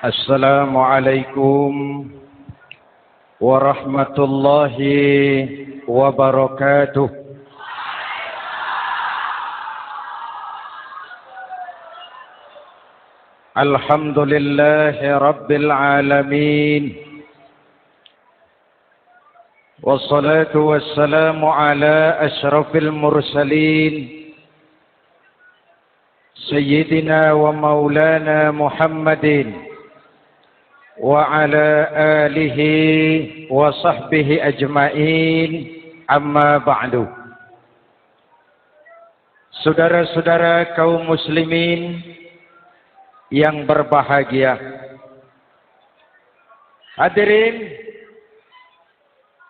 Assalamualaikum warahmatullahi wabarakatuh. Alhamdulillahi rabbil alamin. Wassalatu wassalamu ala asyrafil mursalin. Sayyidina wa maulana Muhammadin wa ala alihi wa sahbihi ajma'in, amma ba'du. Saudara-saudara kaum muslimin yang berbahagia, hadirin,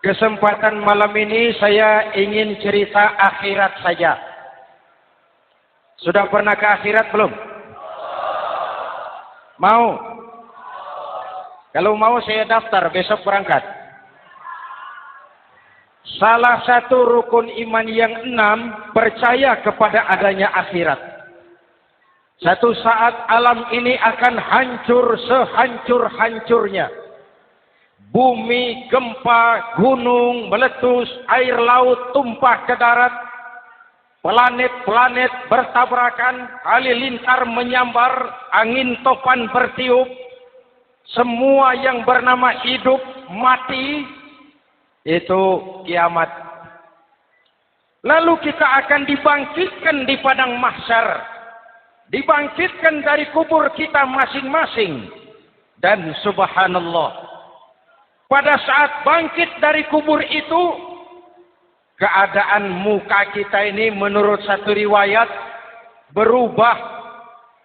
kesempatan malam ini saya ingin cerita akhirat saja. Sudah pernah ke akhirat belum? Mau? Kalau mau saya daftar, besok berangkat. Salah satu rukun iman yang 6, percaya kepada adanya akhirat. Satu saat alam ini akan hancur sehancur-hancurnya. Bumi, gempa, gunung, meletus, air laut tumpah ke darat. Planet-planet bertabrakan, halilintar menyambar, angin topan bertiup. Semua yang bernama hidup, mati, itu kiamat. Lalu kita akan dibangkitkan di padang mahsyar. Dibangkitkan dari kubur kita masing-masing. Dan subhanallah, pada saat bangkit dari kubur itu, keadaan muka kita ini menurut satu riwayat berubah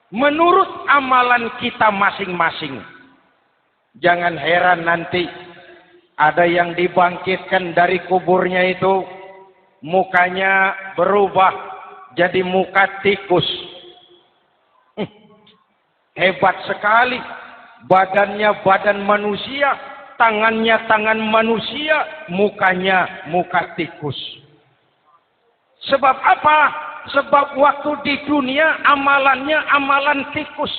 menurut amalan kita masing-masing. Jangan heran nanti ada yang dibangkitkan dari kuburnya itu mukanya berubah jadi muka tikus. Hebat sekali. Badannya badan manusia, tangannya tangan manusia, mukanya muka tikus. Sebab apa? Sebab waktu di dunia amalannya amalan tikus.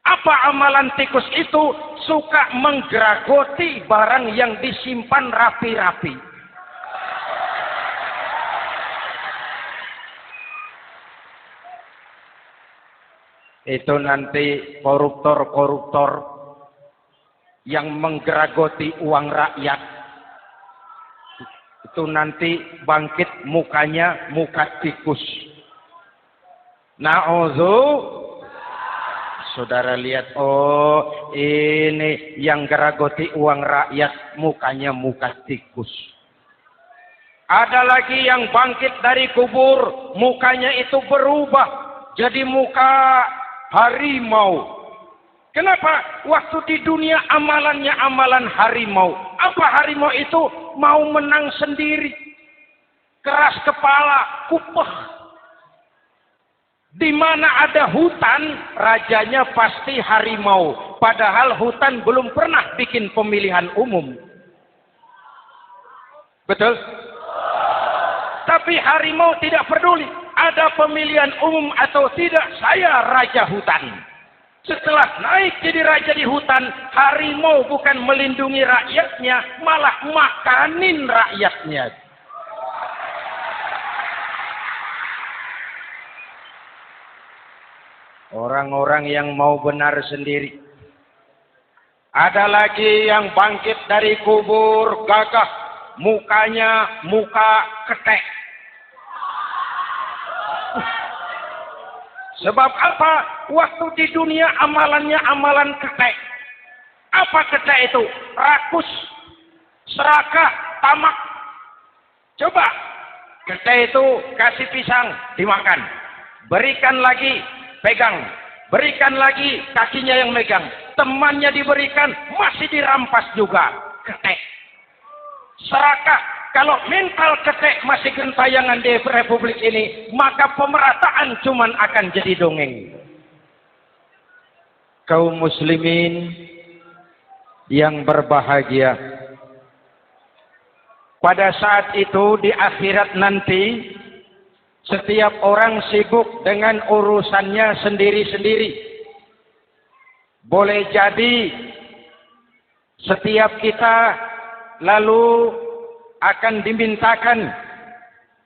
Apa amalan tikus itu? Suka menggeragoti barang yang disimpan rapi-rapi. Itu nanti koruptor-koruptor yang menggeragoti uang rakyat. Itu nanti bangkit mukanya muka tikus. Saudara lihat, oh ini yang geragoti uang rakyat mukanya muka tikus. Ada lagi yang bangkit dari kubur, mukanya itu berubah jadi muka harimau. Kenapa? Waktu di dunia amalannya amalan harimau. Apa harimau itu? Mau menang sendiri. Keras kepala, kupeh. Di mana ada hutan, rajanya pasti harimau. Padahal hutan belum pernah bikin pemilihan umum. Betul? Tapi harimau tidak peduli. Ada pemilihan umum atau tidak, saya raja hutan. Setelah naik jadi raja di hutan, harimau bukan melindungi rakyatnya, malah makanin rakyatnya. Orang-orang yang mau benar sendiri. Ada lagi yang bangkit dari kubur gagah, mukanya muka ketek. Sebab apa? Waktu di dunia amalannya amalan ketek. Apa ketek itu? Rakus, serakah, tamak. Coba, ketek itu kasih pisang, dimakan. Berikan lagi, pegang. Berikan lagi, kakinya yang megang. Temannya diberikan, masih dirampas juga. Ketek. Serakah, kalau mental ketek masih gentayangan di republik ini, maka pemerataan cuman akan jadi dongeng. Kaum muslimin yang berbahagia, pada saat itu di akhirat nanti, setiap orang sibuk dengan urusannya sendiri-sendiri. Boleh jadi setiap kita lalu akan dimintakan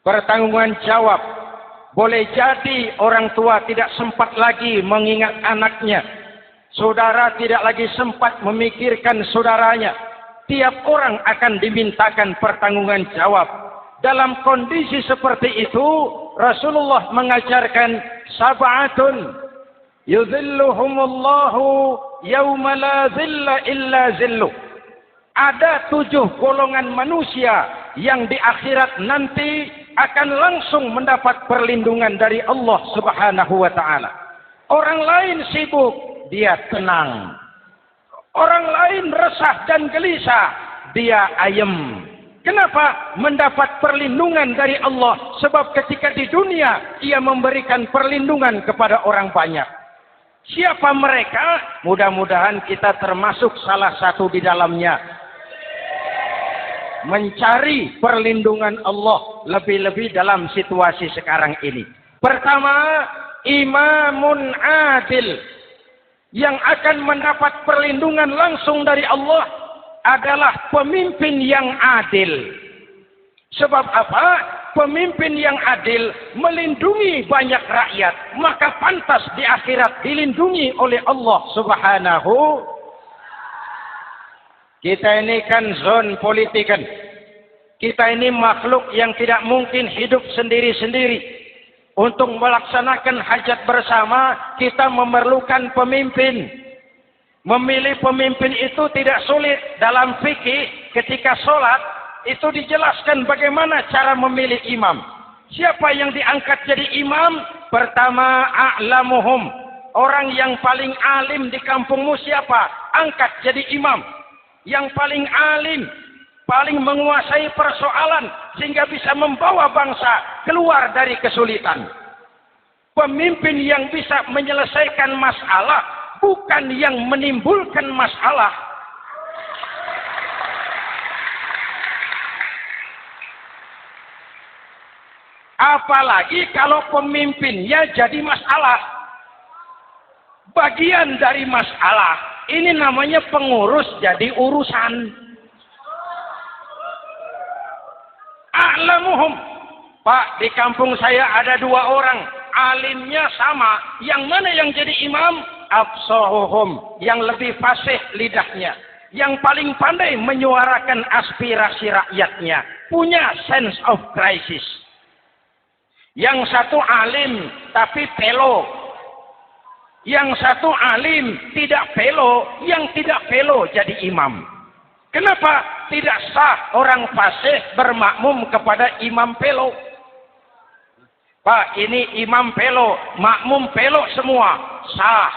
pertanggungan jawab. Boleh jadi orang tua tidak sempat lagi mengingat anaknya. Saudara tidak lagi sempat memikirkan saudaranya. Tiap orang akan dimintakan pertanggungan jawab. Dalam kondisi seperti itu, Rasulullah mengajarkan sab'atun yudhilluhumullahu yawma la zilla illa zilluh. Ada 7 golongan manusia yang di akhirat nanti akan langsung mendapat perlindungan dari Allah Subhanahu wa taala. Orang lain sibuk, dia tenang. Orang lain resah dan gelisah, dia ayem. Kenapa? Mendapat perlindungan dari Allah. Sebab ketika di dunia, ia memberikan perlindungan kepada orang banyak. Siapa mereka? Mudah-mudahan kita termasuk salah satu di dalamnya. Mencari perlindungan Allah lebih-lebih dalam situasi sekarang ini. Pertama, imamun adil. Yang akan mendapat perlindungan langsung dari Allah adalah pemimpin yang adil. Sebab apa? Pemimpin yang adil melindungi banyak rakyat, maka pantas di akhirat dilindungi oleh Allah Subhanahu. Kita ini kan zon politikan. Kita ini makhluk yang tidak mungkin hidup sendiri-sendiri. Untuk melaksanakan hajat bersama, kita memerlukan pemimpin. Memilih pemimpin itu tidak sulit. Dalam fikih, ketika sholat, itu dijelaskan bagaimana cara memilih imam. Siapa yang diangkat jadi imam? Pertama, a'lamuhum. Orang yang paling alim di kampungmu siapa? Angkat jadi imam. Yang paling alim, paling menguasai persoalan, sehingga bisa membawa bangsa keluar dari kesulitan. Pemimpin yang bisa menyelesaikan masalah, bukan yang menimbulkan masalah. Apalagi kalau pemimpinnya jadi masalah. Bagian dari masalah. Ini namanya pengurus jadi urusan. A'lamuhum. Pak, di kampung saya ada 2 orang. Alimnya sama. Yang mana yang jadi imam? Afsahuhum. Yang lebih fasih lidahnya. Yang paling pandai menyuarakan aspirasi rakyatnya. Punya sense of crisis. Yang satu alim tapi pelo. Yang satu alim tidak pelo. Yang tidak pelo jadi imam. Kenapa tidak sah orang fasih bermakmum kepada imam pelo? Pak, ini imam pelo, makmum pelo semua. Sah.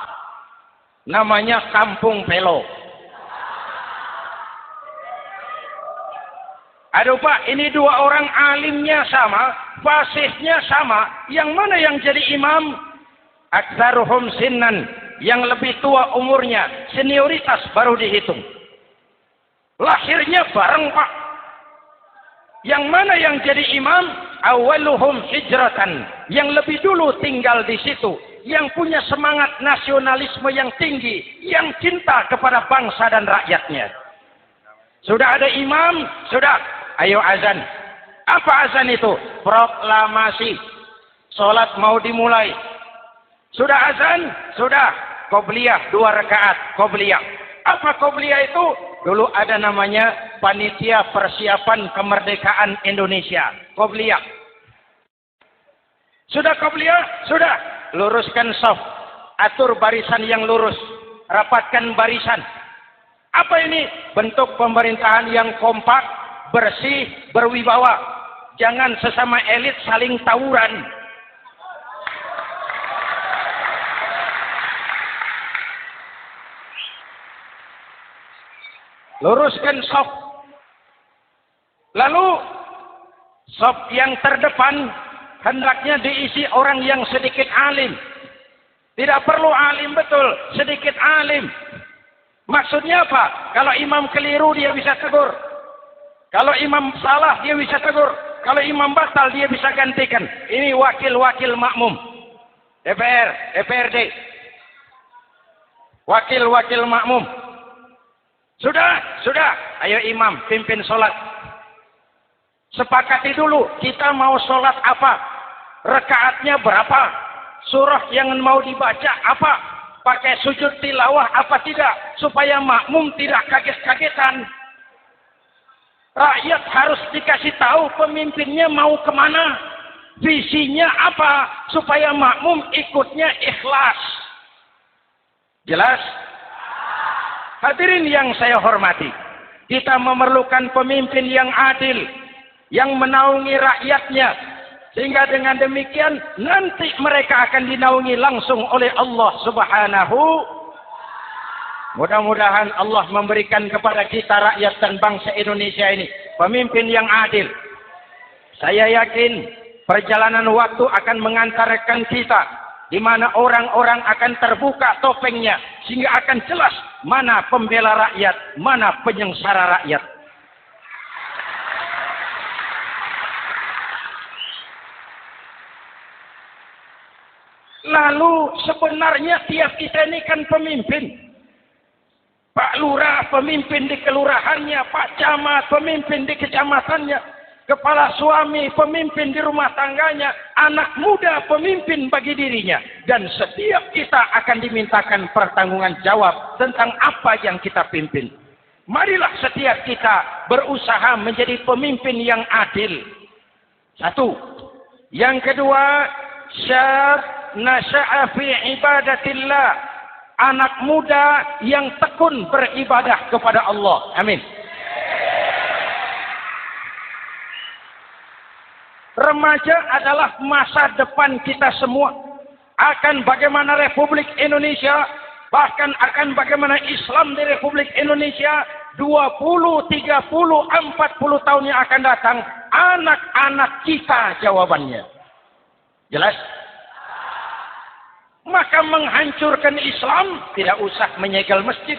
Namanya kampung pelo. Aduh Pak, ini 2 orang alimnya sama, fasihnya sama. Yang mana yang jadi imam? Aktsaruhum sinnan. Yang lebih tua umurnya, senioritas baru dihitung. Lahirnya bareng Pak. Yang mana yang jadi imam? Awaluhum hijratan. Yang lebih dulu tinggal di situ. Yang punya semangat nasionalisme yang tinggi. Yang cinta kepada bangsa dan rakyatnya. Sudah ada imam? Sudah. Ayo azan. Apa azan itu? Proklamasi. Sholat mau dimulai. Sudah azan? Sudah. Qobliyah 2 rakaat. Qobliyah. Apa qobliyah itu? Dulu ada namanya Panitia Persiapan Kemerdekaan Indonesia. Qobliyah. Sudah qobliyah? Sudah. Luruskan shaf. Atur barisan yang lurus. Rapatkan barisan. Apa ini? Bentuk pemerintahan yang kompak, bersih, berwibawa. Jangan sesama elit saling tawuran. Luruskan shaf. Lalu shaf yang terdepan hendaknya diisi orang yang sedikit alim. Tidak perlu alim betul, sedikit alim. Maksudnya apa? Kalau imam keliru dia bisa tegur. Kalau imam salah dia bisa tegur. Kalau imam batal dia bisa gantikan. Ini wakil-wakil makmum. DPR, DPRD. Wakil-wakil makmum. Sudah. Ayo imam, pimpin sholat. Sepakati dulu, kita mau sholat apa? Rakaatnya berapa? Surah yang mau dibaca apa? Pakai sujud tilawah apa tidak? Supaya makmum tidak kaget-kagetan. Rakyat harus dikasih tahu pemimpinnya mau kemana. Visinya apa? Supaya makmum ikutnya ikhlas. Jelas? Hadirin yang saya hormati. Kita memerlukan pemimpin yang adil. Yang menaungi rakyatnya. Sehingga dengan demikian nanti mereka akan dinaungi langsung oleh Allah Subhanahu. Mudah-mudahan Allah memberikan kepada kita rakyat dan bangsa Indonesia ini pemimpin yang adil. Saya yakin perjalanan waktu akan mengantarkan kita di mana orang-orang akan terbuka topengnya sehingga akan jelas mana pembela rakyat, mana penyengsara rakyat. Lalu sebenarnya tiap kita ini kan pemimpin. Pak Lurah pemimpin di kelurahannya, Pak Camat pemimpin di kecamatannya, kepala suami pemimpin di rumah tangganya, anak muda pemimpin bagi dirinya. Dan setiap kita akan dimintakan pertanggungan jawab tentang apa yang kita pimpin. Marilah setiap kita berusaha menjadi pemimpin yang adil. Satu. Yang kedua, syab nasya'a fi ibadatillah. Anak muda yang tekun beribadah kepada Allah. Amin. Remaja adalah masa depan kita semua. Akan bagaimana Republik Indonesia, bahkan akan bagaimana Islam di Republik Indonesia 20, 30, 40 tahun yang akan datang. Anak-anak kita jawabannya. Jelas? Maka menghancurkan Islam tidak usah menyegel masjid,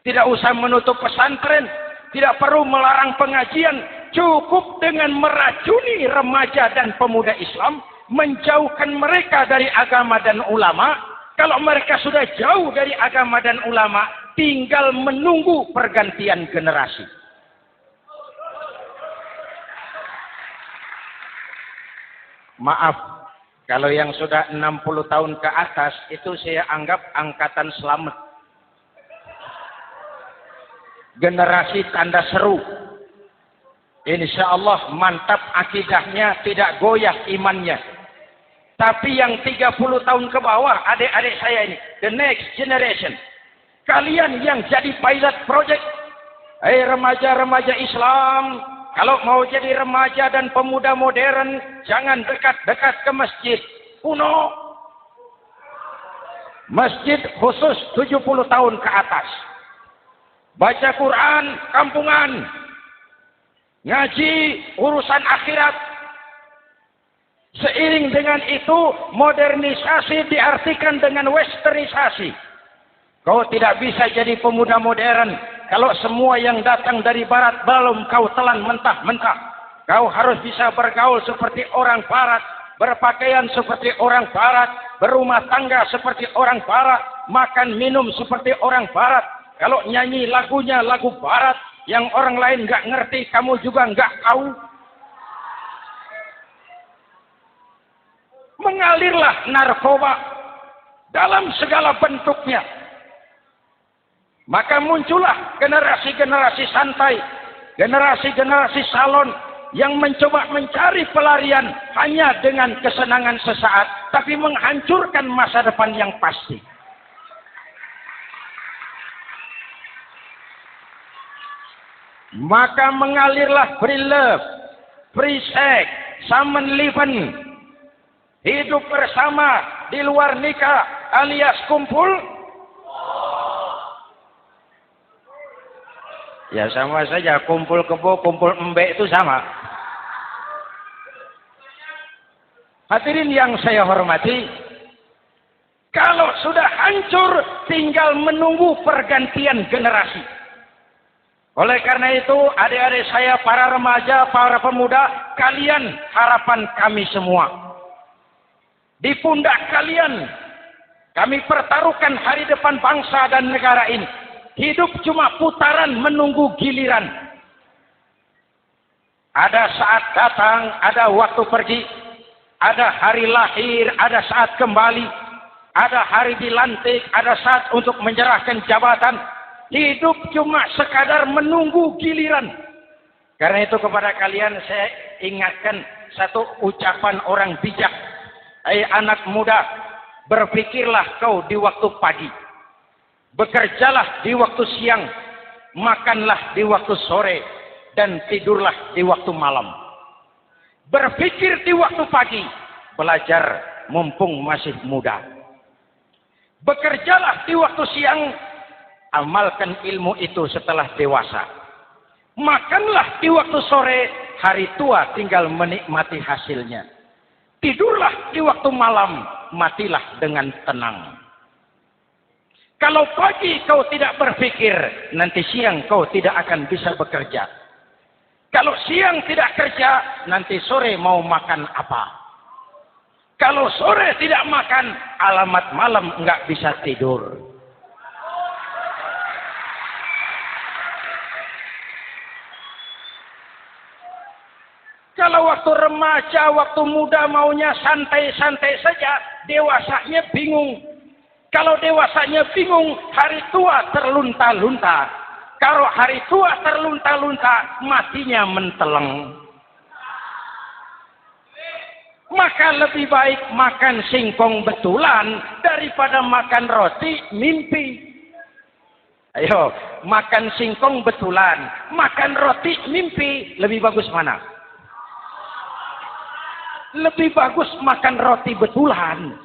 tidak usah menutup pesantren, tidak perlu melarang pengajian, cukup dengan meracuni remaja dan pemuda Islam, menjauhkan mereka dari agama dan ulama. Kalau mereka sudah jauh dari agama dan ulama, tinggal menunggu pergantian generasi. Maaf, kalau yang sudah 60 tahun ke atas, itu saya anggap angkatan selamat. Generasi tanda seru. Insya Allah mantap akidahnya, tidak goyah imannya. Tapi yang 30 tahun ke bawah, adik-adik saya ini, the next generation. Kalian yang jadi pilot project. Remaja-remaja Islam, kalau mau jadi remaja dan pemuda modern, jangan dekat-dekat ke masjid kuno. Masjid khusus 70 tahun ke atas. Baca Quran kampungan. Ngaji urusan akhirat. Seiring dengan itu, modernisasi diartikan dengan westernisasi. Kau tidak bisa jadi pemuda modern kalau semua yang datang dari barat belum kau telan mentah-mentah. Kau harus bisa bergaul seperti orang barat, berpakaian seperti orang barat, berumah tangga seperti orang barat, makan minum seperti orang barat. Kalau nyanyi lagunya lagu barat yang orang lain nggak ngerti, kamu juga nggak tahu. Mengalirlah narkoba dalam segala bentuknya. Maka muncullah generasi-generasi santai, generasi-generasi salon yang mencoba mencari pelarian hanya dengan kesenangan sesaat, tapi menghancurkan masa depan yang pasti. Maka mengalirlah free love, free sex, samenleving, hidup bersama di luar nikah alias kumpul. Ya sama saja, kumpul kebo, kumpul embek itu sama. Hadirin yang saya hormati, kalau sudah hancur tinggal menunggu pergantian generasi. Oleh karena itu, adik-adik saya, para remaja, para pemuda, kalian harapan kami semua. Di pundak kalian Kami pertaruhkan hari depan bangsa dan negara ini. Hidup cuma putaran menunggu giliran. Ada saat datang, ada waktu pergi. Ada hari lahir, ada saat kembali. Ada hari dilantik, ada saat untuk menyerahkan jabatan. Hidup cuma sekadar menunggu giliran. Karena itu kepada kalian saya ingatkan satu ucapan orang bijak. Hai anak muda, berpikirlah kau di waktu pagi. Bekerjalah di waktu siang. Makanlah di waktu sore. Dan tidurlah di waktu malam. Berpikir di waktu pagi. Belajar mumpung masih muda. Bekerjalah di waktu siang. Amalkan ilmu itu setelah dewasa. Makanlah di waktu sore. Hari tua tinggal menikmati hasilnya. Tidurlah di waktu malam, matilah dengan tenang. Kalau pagi kau tidak berpikir, nanti siang kau tidak akan bisa bekerja. Kalau siang tidak kerja, nanti sore mau makan apa? Kalau sore tidak makan, alamat malam enggak bisa tidur. Kalau waktu remaja, waktu muda maunya santai-santai saja, dewasanya bingung. Kalau dewasanya bingung, hari tua terlunta-lunta. Kalau hari tua terlunta-lunta, matinya menteleng. Maka lebih baik makan singkong betulan daripada makan roti mimpi. Ayo, makan singkong betulan, makan roti mimpi, lebih bagus mana? Lebih bagus makan roti betulan.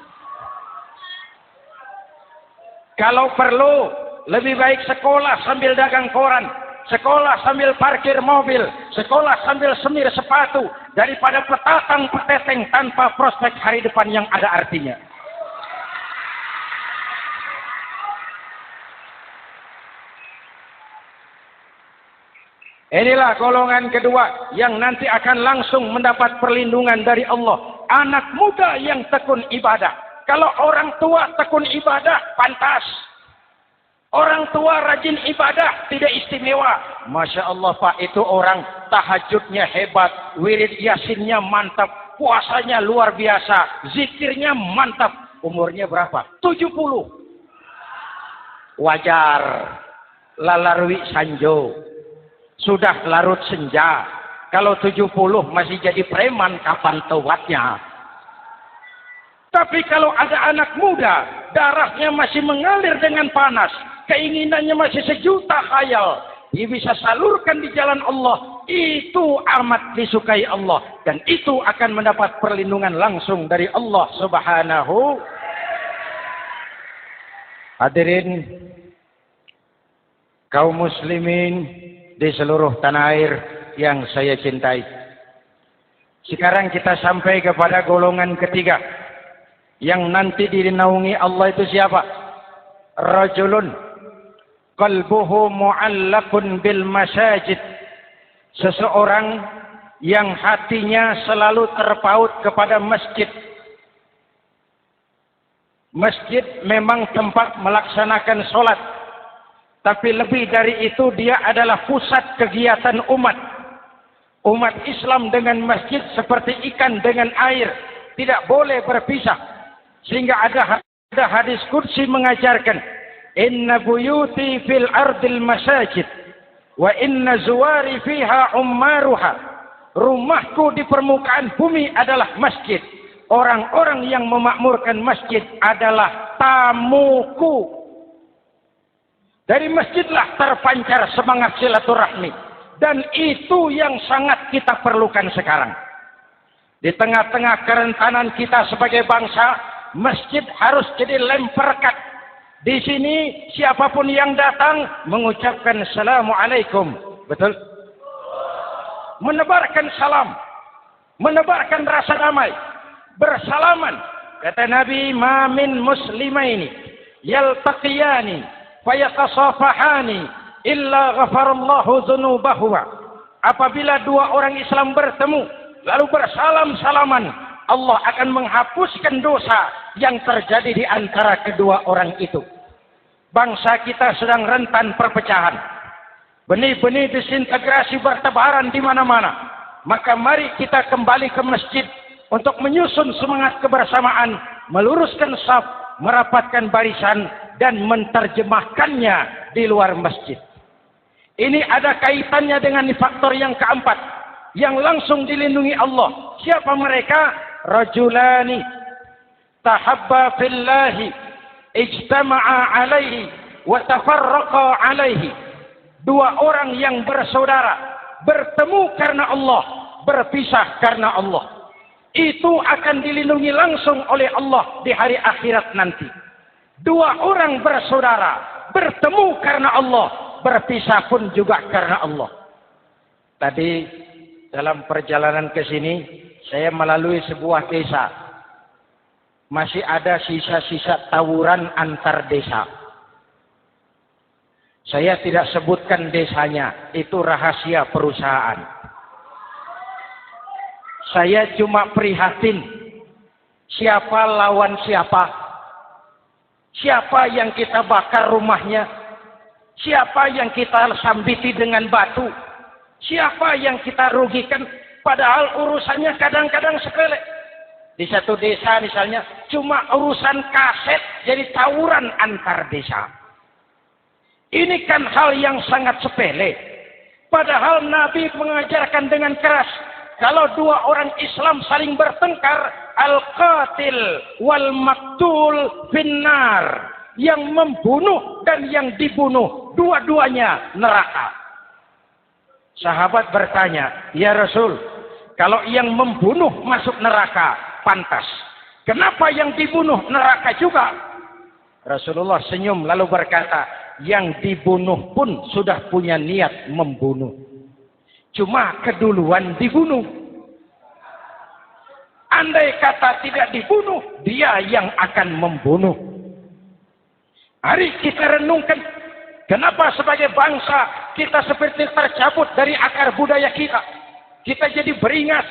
Kalau perlu, lebih baik sekolah sambil dagang koran, sekolah sambil parkir mobil, sekolah sambil semir sepatu, daripada petatang peteteng tanpa prospek hari depan yang ada artinya. Inilah golongan kedua yang nanti akan langsung mendapat perlindungan dari Allah. Anak muda yang tekun ibadah. Kalau orang tua tekun ibadah, pantas. Orang tua rajin ibadah, tidak istimewa. Masya Allah Pak, itu orang tahajudnya hebat, wirid yasinnya mantap, puasanya luar biasa, zikirnya mantap. Umurnya berapa? 70. Wajar. Lalarwi sanjo. Sudah larut senja. Kalau 70 masih jadi preman, kapan taubatnya? Tapi kalau ada anak muda, darahnya masih mengalir dengan panas, keinginannya masih sejuta khayal, dia bisa salurkan di jalan Allah, itu amat disukai Allah, dan itu akan mendapat perlindungan langsung dari Allah Subhanahu. Hadirin kaum muslimin di seluruh tanah air yang saya cintai. Sekarang kita sampai kepada golongan ketiga yang nanti dinaungi Allah. Itu siapa? Rajulun qalbuhu mu'allaqun bil masajid. Seseorang yang hatinya selalu terpaut kepada masjid. Masjid memang tempat melaksanakan sholat, tapi lebih dari itu dia adalah pusat kegiatan umat. Umat Islam dengan masjid seperti ikan dengan air, tidak boleh berpisah. Sehingga ada hadis qudsi mengajarkan, inna buyuti fil ardil masajid wa inna zuwari fiha ummaruha. Rumahku di permukaan bumi adalah masjid. Orang-orang yang memakmurkan masjid adalah tamuku. Dari masjidlah terpancar semangat silaturahmi. Dan itu yang sangat kita perlukan sekarang. Di tengah-tengah kerentanan kita sebagai bangsa, masjid harus jadi lem perekat. Di sini siapapun yang datang mengucapkan Assalamualaikum. Betul? Menebarkan salam. Menebarkan rasa damai. Bersalaman. Kata Nabi, ma min muslimaini yaltaqiyani fayatasafahani illa ghafarallahu dzunubahuma. Apabila dua orang Islam bertemu lalu bersalam-salaman, Allah akan menghapuskan dosa yang terjadi di antara kedua orang itu. Bangsa kita sedang rentan perpecahan. Benih-benih disintegrasi bertebaran di mana-mana. Maka mari kita kembali ke masjid untuk menyusun semangat kebersamaan, meluruskan saf, merapatkan barisan, dan menerjemahkannya di luar masjid. Ini ada kaitannya dengan faktor yang keempat, yang langsung dilindungi Allah. Siapa mereka? Rajulani tahabba fillahi ijtama'a alaihi wa tafarraqa alaihi. Dua orang yang bersaudara, bertemu karena Allah, berpisah karena Allah. Itu akan dilindungi langsung oleh Allah di hari akhirat nanti. Dua orang bersaudara, bertemu karena Allah, berpisah pun juga karena Allah. Tadi dalam perjalanan ke sini, saya melalui sebuah desa. Masih ada sisa-sisa tawuran antar desa. Saya tidak sebutkan desanya, itu rahasia perusahaan. Saya cuma prihatin, siapa lawan siapa? Siapa yang kita bakar rumahnya? Siapa yang kita sambiti dengan batu? Siapa yang kita rugikan? Padahal urusannya kadang-kadang sepele. Di satu desa misalnya, cuma urusan kaset jadi tawuran antar desa. Ini kan hal yang sangat sepele. Padahal Nabi mengajarkan dengan keras, kalau dua orang Islam saling bertengkar, al-qatil wal maktul finnar. Yang membunuh dan yang dibunuh, dua-duanya neraka. Sahabat bertanya, ya Rasul, kalau yang membunuh masuk neraka, pantas. Kenapa yang dibunuh neraka juga? Rasulullah senyum lalu berkata, yang dibunuh pun sudah punya niat membunuh. Cuma keduluan dibunuh. Andai kata tidak dibunuh, dia yang akan membunuh. Mari kita renungkan, kenapa sebagai bangsa kita seperti tercabut dari akar budaya kita. Kita jadi beringas,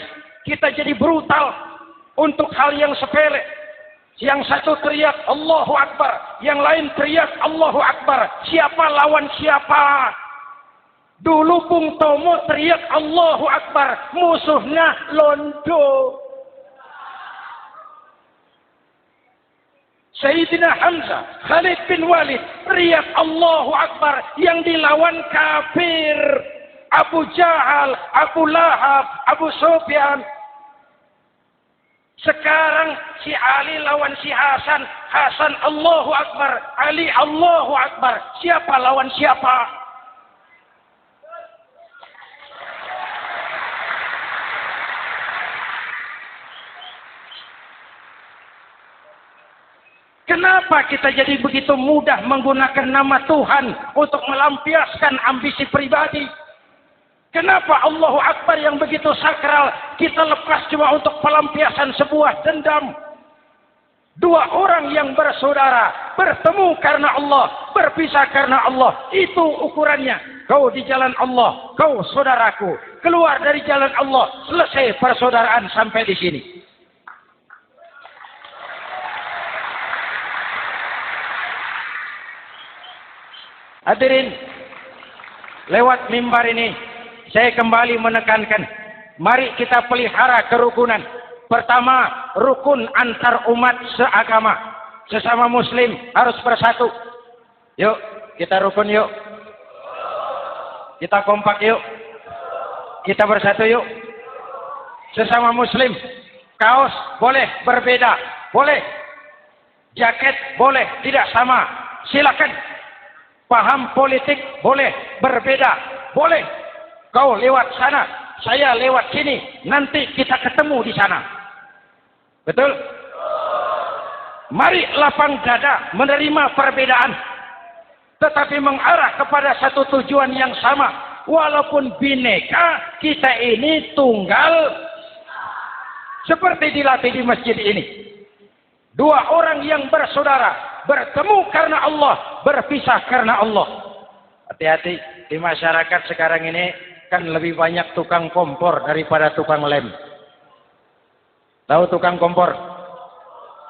kita jadi brutal untuk hal yang sepele. Yang satu teriak Allahu Akbar, yang lain teriak Allahu Akbar. Siapa lawan siapa? Dulu Bung Tomo teriak Allahu Akbar, musuhnya Londo. Sayyidina Hamzah, Khalid bin Walid teriak Allahu Akbar, yang dilawan kafir. Abu Jahal, Abu Lahab, Abu Sufyan. Sekarang si Ali lawan si Hasan, Hasan Allahu Akbar, Ali Allahu Akbar. Siapa lawan siapa? Kenapa kita jadi begitu mudah menggunakan nama Tuhan untuk melampiaskan ambisi pribadi? Kenapa Allahu Akbar yang begitu sakral kita lepas cuma untuk pelampiasan sebuah dendam? Dua orang yang bersaudara, bertemu karena Allah, berpisah karena Allah. Itu ukurannya. Kau di jalan Allah, kau saudaraku. Keluar dari jalan Allah, selesai persaudaraan sampai di sini. Hadirin, lewat mimbar ini saya kembali menekankan, mari kita pelihara kerukunan. Pertama, rukun antar umat seagama. Sesama muslim harus bersatu. Yuk, kita rukun yuk. Kita kompak yuk. Kita bersatu yuk. Sesama muslim, kaos boleh berbeda, boleh. Jaket boleh tidak sama, silakan. Paham politik boleh berbeda, boleh. Kau lewat sana, saya lewat sini, nanti kita ketemu di sana. Betul? Mari lapang dada menerima perbedaan, tetapi mengarah kepada satu tujuan yang sama. Walaupun bineka, kita ini tunggal. Seperti dilatih di masjid ini. Dua orang yang bersaudara, bertemu karena Allah, berpisah karena Allah. Hati-hati, di masyarakat sekarang ini kan lebih banyak tukang kompor daripada tukang lem. Tahu tukang kompor?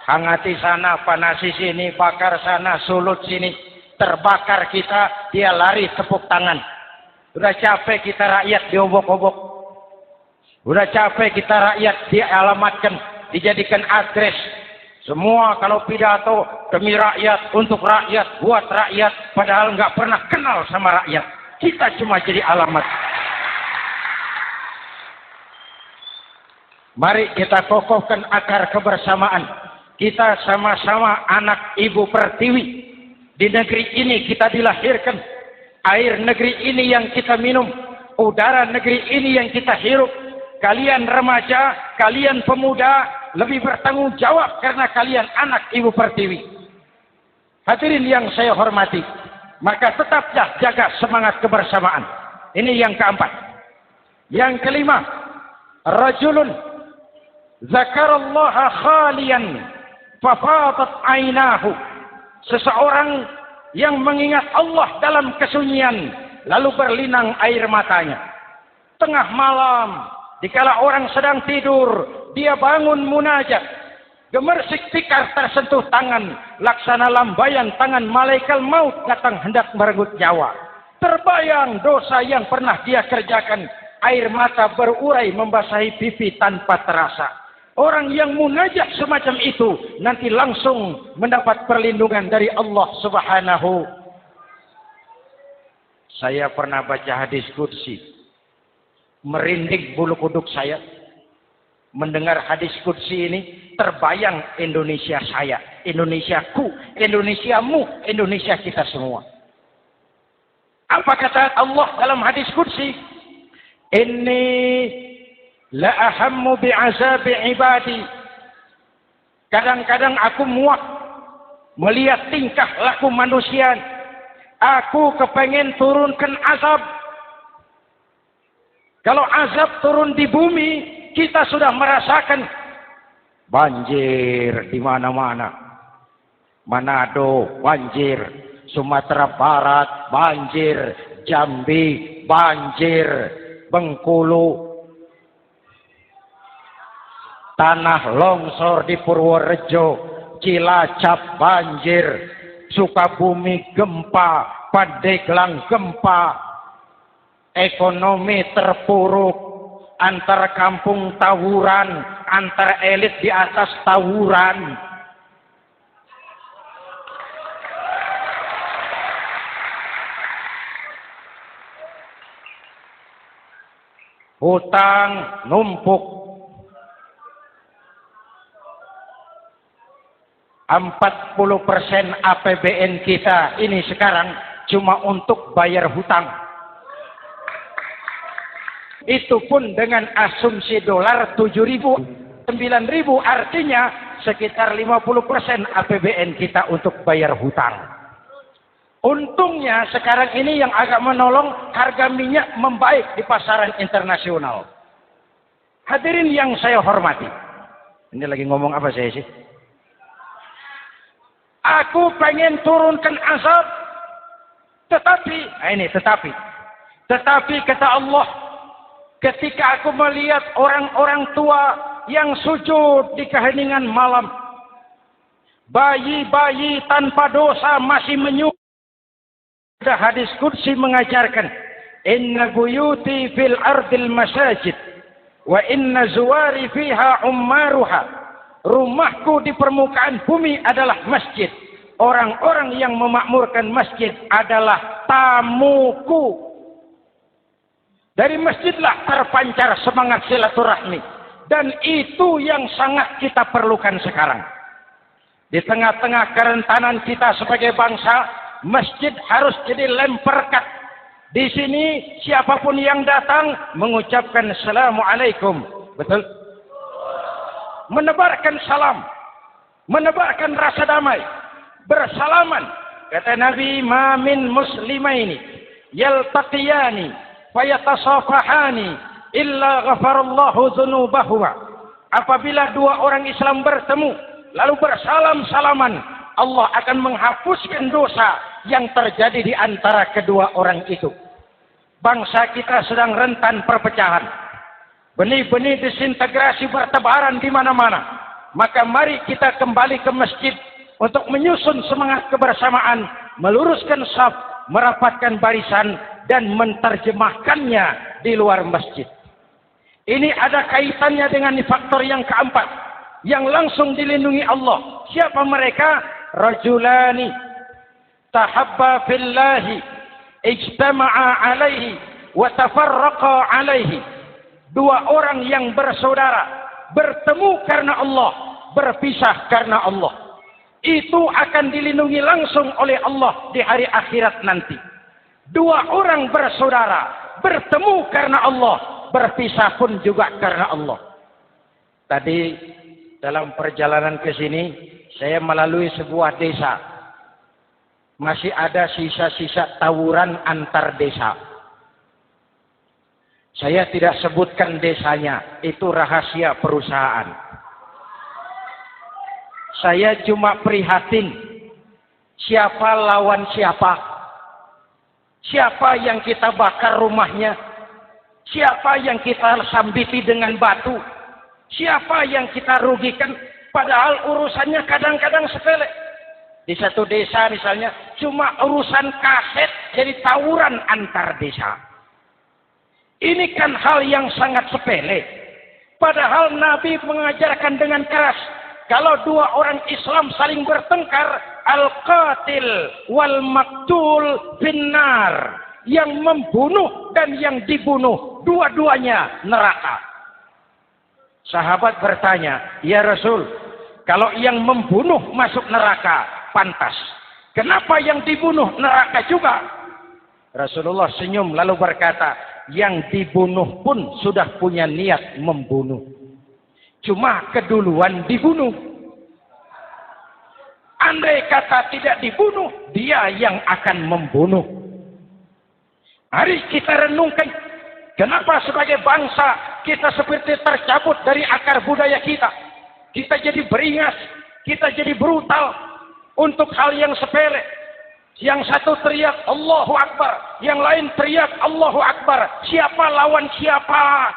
Hangati sana, panasi sini, bakar sana, sulut sini. Terbakar kita, dia lari tepuk tangan. Udah capek kita rakyat diobok-obok. Udah capek kita rakyat dialamatkan, dijadikan adres. Semua kalau pidato demi rakyat, untuk rakyat, buat rakyat, padahal nggak pernah kenal sama rakyat. Kita cuma jadi alamat. Mari kita kokohkan akar kebersamaan. Kita sama-sama anak Ibu Pertiwi. Di negeri ini kita dilahirkan. Air negeri ini yang kita minum. Udara negeri ini yang kita hirup. Kalian remaja, kalian pemuda, lebih bertanggung jawab karena kalian anak Ibu Pertiwi. Hadirin yang saya hormati, maka tetaplah jaga semangat kebersamaan. Ini yang keempat. Yang kelima, rajulun zakarallaha khalian fafadat ainahu. Seseorang yang mengingat Allah dalam kesunyian, lalu berlinang air matanya. Tengah malam, dikala orang sedang tidur, dia bangun munajat. Gemersik tikar tersentuh tangan, laksana lambaian tangan malaikat maut datang hendak merenggut nyawa. Terbayang dosa yang pernah dia kerjakan, air mata berurai membasahi pipi tanpa terasa. Orang yang munajat semacam itu nanti langsung mendapat perlindungan dari Allah Subhanahu. Saya pernah baca hadis qudsi, merinding bulu kuduk saya. Mendengar hadis qudsi ini, terbayang Indonesia saya, Indonesiaku, Indonesiamu, Indonesia kita semua. Apa kata Allah dalam hadis qudsi? Inni la ahammu bi'azabi ibadi. Kadang-kadang aku muak melihat tingkah laku manusia. Aku kepengen turunkan azab. Kalau azab turun di bumi, kita sudah merasakan banjir di mana-mana. Manado banjir, Sumatera Barat banjir, Jambi banjir, Bengkulu, tanah longsor di Purworejo, Cilacap banjir, Sukabumi gempa, Pandeglang gempa, ekonomi terpuruk, antar kampung tawuran, antar elit di atas tawuran. Hutang numpuk. 40% APBN kita ini sekarang cuma untuk bayar hutang. Itu pun dengan asumsi dolar 7.000, 9.000, artinya sekitar 50% APBN kita untuk bayar hutang. Untungnya sekarang ini yang agak menolong, harga minyak membaik di pasaran internasional. Hadirin yang saya hormati. Ini lagi ngomong apa saya sih? Aku pengen turunkan azab, tetapi kata Allah, ketika aku melihat orang-orang tua yang sujud di keheningan malam, bayi-bayi tanpa dosa masih menyujud. Ada hadis qudsi mengajarkan, inna buyuti fil ardil masajid, wa inna zuwari fiha ummaruha. Rumahku di permukaan bumi adalah masjid. Orang-orang yang memakmurkan masjid adalah tamuku. Dari masjidlah terpancar semangat silaturahmi. Dan itu yang sangat kita perlukan sekarang. Di tengah-tengah kerentanan kita sebagai bangsa, masjid harus jadi lem perekat. Di sini siapapun yang datang mengucapkan assalamualaikum. Betul? Menebarkan salam, menebarkan rasa damai, bersalaman. Kata Nabi, ma min muslimaini yaltaqiyani fayatasafahani illa ghafarallahu dzunubahuma. Apabila dua orang Islam bertemu lalu bersalam-salaman, Allah akan menghapuskan dosa yang terjadi di antara kedua orang itu. Bangsa kita sedang rentan perpecahan. Benih-benih disintegrasi bertebaran di mana-mana. Maka mari kita kembali ke masjid untuk menyusun semangat kebersamaan, meluruskan saf, merapatkan barisan, dan menerjemahkannya di luar masjid. Ini ada kaitannya dengan faktor yang keempat, yang langsung dilindungi Allah. Siapa mereka? Rajulani tahabba fillahi ijtama'a alaihi wa tafarraqa alaihi. Dua orang yang bersaudara, bertemu karena Allah, berpisah karena Allah. Itu akan dilindungi langsung oleh Allah di hari akhirat nanti. Dua orang bersaudara, bertemu karena Allah, berpisah pun juga karena Allah. Tadi dalam perjalanan ke sini, saya melalui sebuah desa. Masih ada sisa-sisa tawuran antar desa. Saya tidak sebutkan desanya, itu rahasia perusahaan. Saya cuma prihatin, siapa lawan siapa? Siapa yang kita bakar rumahnya? Siapa yang kita sambiti dengan batu? Siapa yang kita rugikan? Padahal urusannya kadang-kadang sepele. Di satu desa misalnya, cuma urusan kaset jadi tawuran antar desa. Ini kan hal yang sangat sepele. Padahal Nabi mengajarkan dengan keras. Kalau dua orang Islam saling bertengkar, al-qatil wal maktul finnar. Yang membunuh dan yang dibunuh, dua-duanya neraka. Sahabat bertanya, ya Rasul, kalau yang membunuh masuk neraka, pantas. Kenapa yang dibunuh neraka juga? Rasulullah senyum lalu berkata, yang dibunuh pun sudah punya niat membunuh. Cuma keduluan dibunuh. Andai kata tidak dibunuh, dia yang akan membunuh. Mari kita renungkan, kenapa sebagai bangsa kita seperti tercabut dari akar budaya kita. Kita jadi beringas, kita jadi brutal untuk hal yang sepele. Yang satu teriak Allahu Akbar, yang lain teriak Allahu Akbar. Siapa lawan siapa?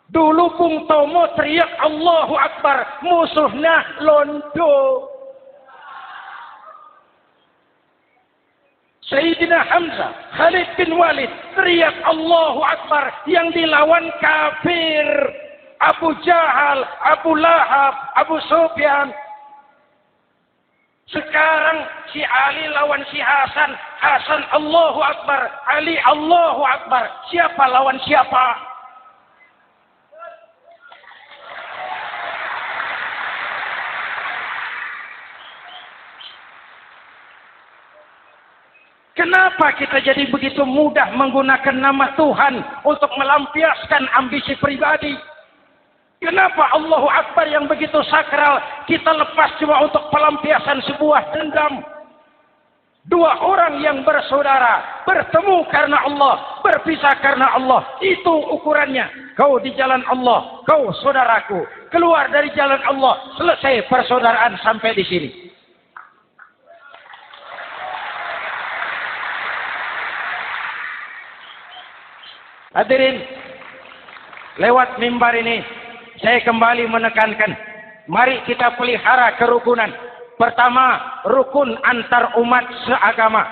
Dulu Bung Tomo teriak Allahu Akbar, musuhnya londo. Sayyidina Hamzah, Khalid bin Walid teriak Allahu Akbar, yang dilawan kafir. Abu Jahal, Abu Lahab, Abu Sufyan. Sekarang si Ali lawan si Hasan. Hasan Allahu Akbar, Ali Allahu Akbar. Siapa lawan siapa? Kenapa kita jadi begitu mudah menggunakan nama Tuhan untuk melampiaskan ambisi pribadi? Kenapa Allahu Akbar yang begitu sakral kita lepas cuma untuk pelampiasan sebuah dendam? Dua orang yang bersaudara, bertemu karena Allah, berpisah karena Allah. Itu ukurannya. Kau di jalan Allah, kau saudaraku. Keluar dari jalan Allah, selesai persaudaraan sampai di sini. Hadirin, lewat mimbar ini saya kembali menekankan, mari kita pelihara kerukunan. Pertama, rukun antar umat seagama.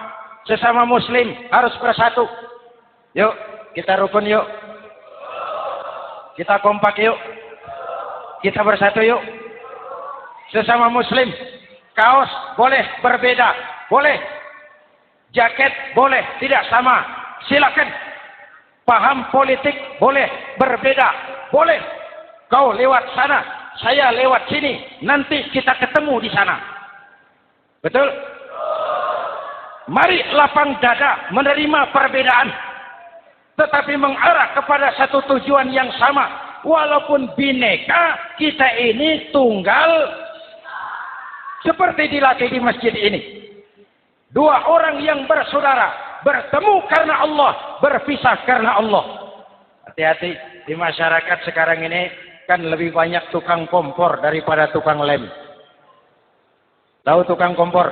Sesama muslim harus bersatu. Yuk, kita rukun yuk. Kita kompak yuk. Kita bersatu yuk. Sesama muslim, kaos boleh berbeda. Boleh. Jaket boleh tidak sama. Silakan. Paham politik boleh berbeda. Boleh. Kau lewat sana, saya lewat sini. Nanti kita ketemu di sana. Betul? Mari lapang dada menerima perbedaan. Tetapi mengarah kepada satu tujuan yang sama. Walaupun bineka, kita ini tunggal. Seperti dilatih di masjid ini. Dua orang yang bersaudara. Bertemu karena Allah. Berpisah karena Allah. Hati-hati di masyarakat sekarang ini. Kan lebih banyak tukang kompor daripada tukang lem. Tahu tukang kompor?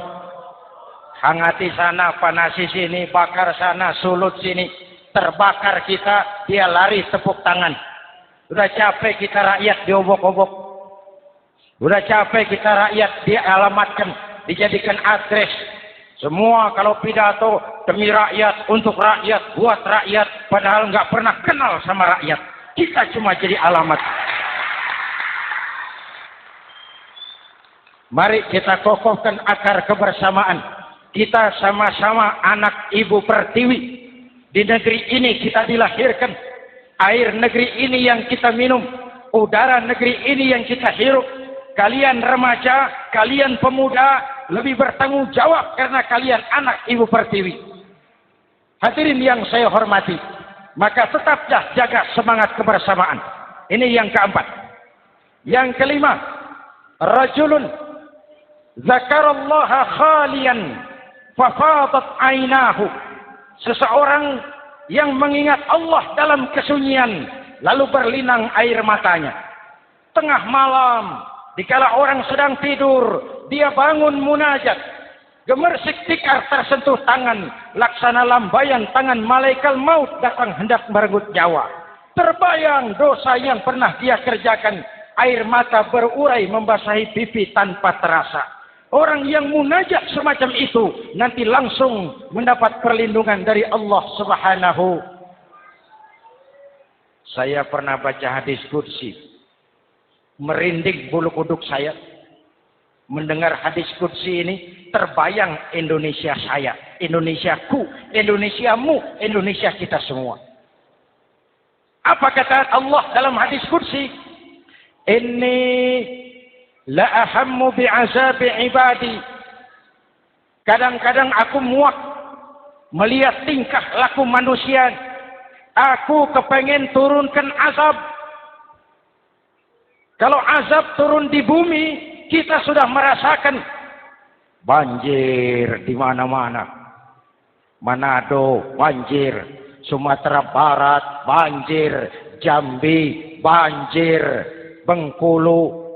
Hangati sana, panasi sini, bakar sana, sulut sini. Terbakar kita, dia lari tepuk tangan. Udah capek kita rakyat diobok-obok. Udah capek kita rakyat dialamatkan, dijadikan adres. Semua kalau pidato demi rakyat, untuk rakyat, buat rakyat, padahal nggak pernah kenal sama rakyat. Kita cuma jadi alamat. Mari kita kokohkan akar kebersamaan. Kita sama-sama anak Ibu Pertiwi. Di negeri ini kita dilahirkan. Air negeri ini yang kita minum. Udara negeri ini yang kita hirup. Kalian remaja, kalian pemuda, lebih bertanggung jawab karena kalian anak Ibu Pertiwi. Hadirin yang saya hormati, maka tetaplah jaga semangat kebersamaan. Ini yang keempat. Yang kelima, rajulun zakarallaha khalian fafadat ainahu. Seseorang yang mengingat Allah dalam kesunyian, lalu berlinang air matanya. Tengah malam, dikala orang sedang tidur, dia bangun munajat. Gemersik tikar tersentuh tangan, laksana lambaian tangan malaikat maut datang hendak merenggut nyawa. Terbayang dosa yang pernah dia kerjakan, air mata berurai membasahi pipi tanpa terasa. Orang yang munajat semacam itu nanti langsung mendapat perlindungan dari Allah Subhanahu. Saya pernah baca hadis qudsi. Merinding bulu kuduk saya. Mendengar hadis qudsi ini, terbayang Indonesia saya, Indonesiaku, Indonesiamu, Indonesia kita semua. Apa kata Allah dalam hadis qudsi? Inni la ahammu bi'azabi ibadi. Kadang-kadang aku muak melihat tingkah laku manusia. Aku kepengen turunkan azab. Kalau azab turun di bumi, kita sudah merasakan banjir di mana-mana. Manado banjir, Sumatera Barat banjir, Jambi banjir, Bengkulu,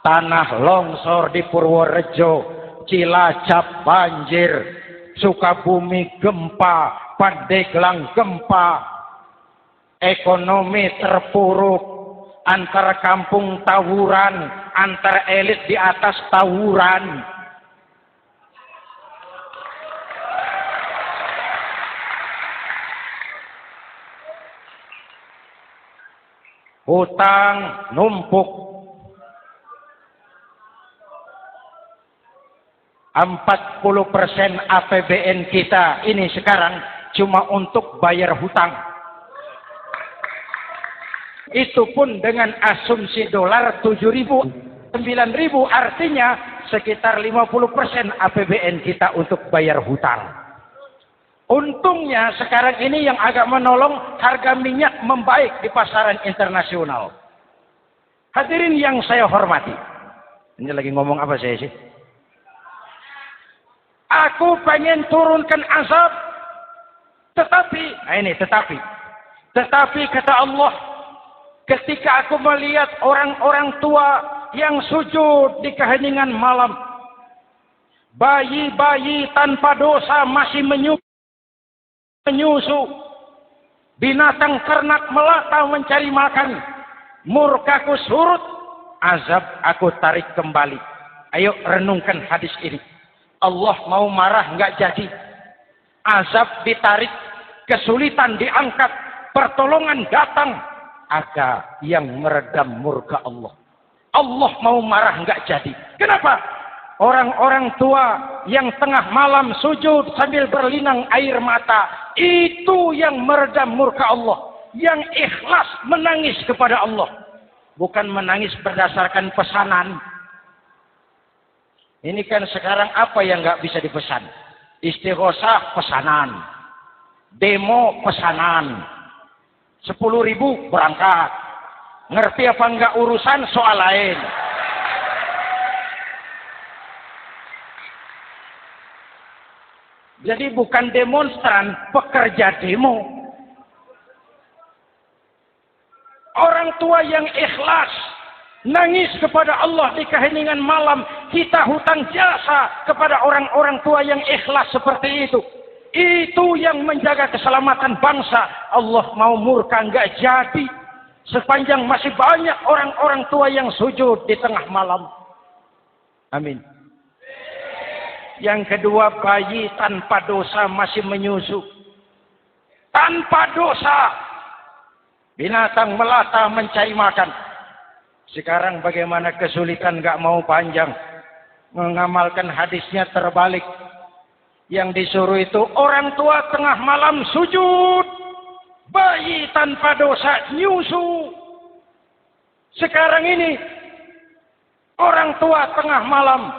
tanah longsor di Purworejo, Cilacap banjir, Sukabumi gempa, Pandeglang gempa, ekonomi terpuruk, antar kampung tawuran, antar elit di atas tawuran. Hutang numpuk. 40% APBN kita ini sekarang cuma untuk bayar hutang. Itu pun dengan asumsi dolar 7.000, 9.000, artinya sekitar 50% APBN kita untuk bayar hutang. Untungnya sekarang ini yang agak menolong, harga minyak membaik di pasaran internasional. Hadirin yang saya hormati. Ini lagi ngomong apa saya sih? Aku pengen turunkan azab. Tetapi kata Allah, ketika aku melihat orang-orang tua yang sujud di keheningan malam, bayi-bayi tanpa dosa masih menyusu, binatang ternak melata mencari makan, murkaku surut, azab aku tarik kembali. Ayo renungkan hadis ini. Allah mau marah nggak jadi, azab ditarik, kesulitan diangkat, pertolongan datang, ada yang meredam murka Allah. Allah mau marah nggak jadi. Kenapa? Orang-orang tua yang tengah malam sujud sambil berlinang air mata, itu yang meredam murka Allah, yang ikhlas menangis kepada Allah, bukan menangis berdasarkan pesanan. Ini kan sekarang apa yang nggak bisa dipesan? Istighosah pesanan, demo pesanan, 10.000 berangkat. Ngerti apa enggak urusan soal lain. Jadi bukan demonstran, pekerja demo. Orang tua yang ikhlas nangis kepada Allah di keheningan malam, kita hutang jasa kepada orang-orang tua yang ikhlas seperti itu. Itu yang menjaga keselamatan bangsa. Allah mau murka nggak jadi. Sepanjang masih banyak orang-orang tua yang sujud di tengah malam. Amin. Yang kedua, bayi tanpa dosa masih menyusu. Tanpa dosa. Binatang melata mencari makan. Sekarang bagaimana kesulitan nggak mau panjang. Mengamalkan hadisnya terbalik. Yang disuruh itu orang tua tengah malam sujud. Bayi tanpa dosa nyusu. Sekarang ini orang tua tengah malam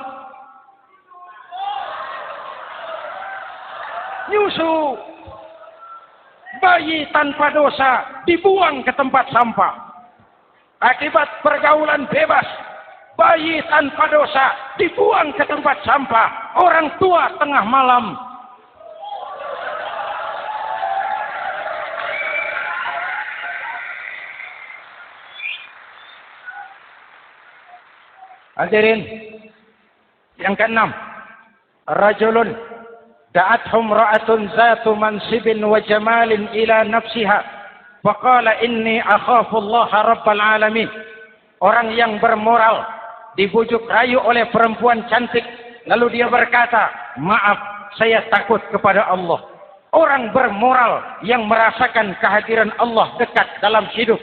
nyusu. Bayi tanpa dosa dibuang ke tempat sampah. Akibat pergaulan bebas. Bayi tanpa dosa dibuang ke tempat sampah. Orang tua tengah malam. Hadirin, yang keenam, rajulun da'athum ra'atun zatu mansibin wa jamalin ila nafsiha faqala inni akhafu Allah rabbal alamin. Orang yang bermoral dibujuk rayu oleh perempuan cantik, lalu dia berkata, maaf, saya takut kepada Allah. Orang bermoral yang merasakan kehadiran Allah dekat dalam hidup.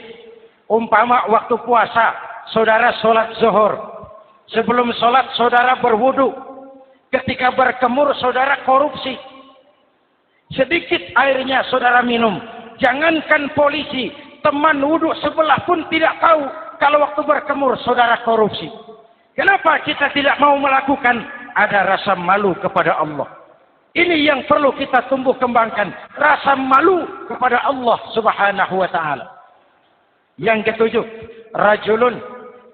Umpama waktu puasa, saudara sholat zuhur. Sebelum sholat, saudara berwudu. Ketika berkemur, saudara korupsi. Sedikit airnya saudara minum. Jangankan polisi, teman wudu sebelah pun tidak tahu kalau waktu berkemur saudara korupsi. Kenapa kita tidak mau melakukan? Ada rasa malu kepada Allah. Ini yang perlu kita tumbuh kembangkan. Rasa malu kepada Allah subhanahu wa ta'ala. Yang ketujuh, rajulun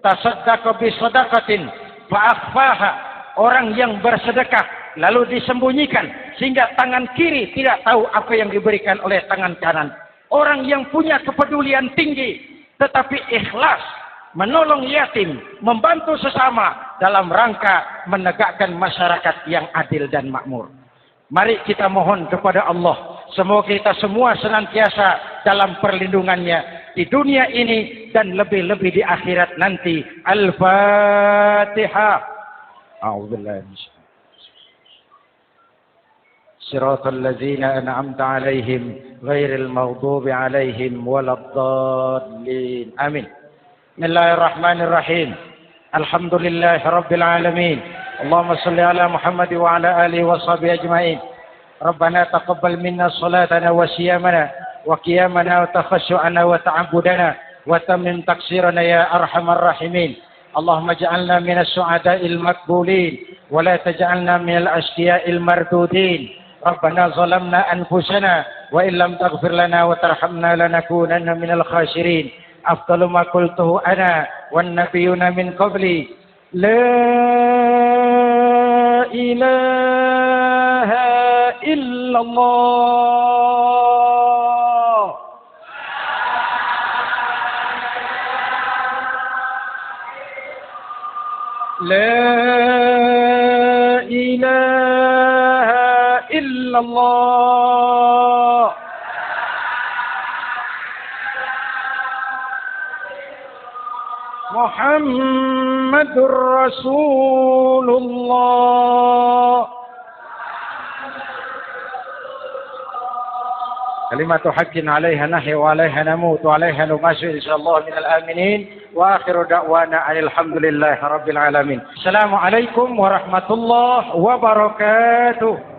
tasaddaqa bi sadaqatin fa'akhfaha. Orang yang bersedekah lalu disembunyikan sehingga tangan kiri tidak tahu apa yang diberikan oleh tangan kanan. Orang yang punya kepedulian tinggi tetapi ikhlas menolong yatim, membantu sesama dalam rangka menegakkan masyarakat yang adil dan makmur. Mari kita mohon kepada Allah, semoga kita semua senantiasa dalam perlindungannya di dunia ini dan lebih-lebih di akhirat nanti. Al-Fatihah. A'udzubillahi minasyaitonir rajim. Shiratal ladzina an'amta 'alaihim ghairil maghdubi 'alaihim waladdallin. Amin. Bismillahirrahmanirrahim. Alhamdulillahi rabbil alamin. Allahumma salli ala Muhammad wa ala alihi wa sahbihi ajma'in. Rabbana taqabbal minna salatana wa siyamana wa qiyamana wa takhashu'ana wa ta'abbudana wa tammim taqsirana ya arhamar rahimin. Allahumma ja'alna minas su'ada'il maqbulin wa la taj'alna minal asqiya'il mardudin. Rabbana zalamna anfusana wa illam taghfir lana wa tarhamna lanakunanna minal khasirin. Afdalu ma qultuhu ana wan nabiyuna min qabli la ilaha illallah. La ilaha illallah. Muhammadur Rasulullah. Kalimatu haqqin 'alaiha nahya wa 'alaiha namut wa 'alaiha numashu insyaallah minal aminin wa akhiru da'wana alhamdulillahi rabbil alamin. Assalamualaikum warahmatullahi wabarakatuh.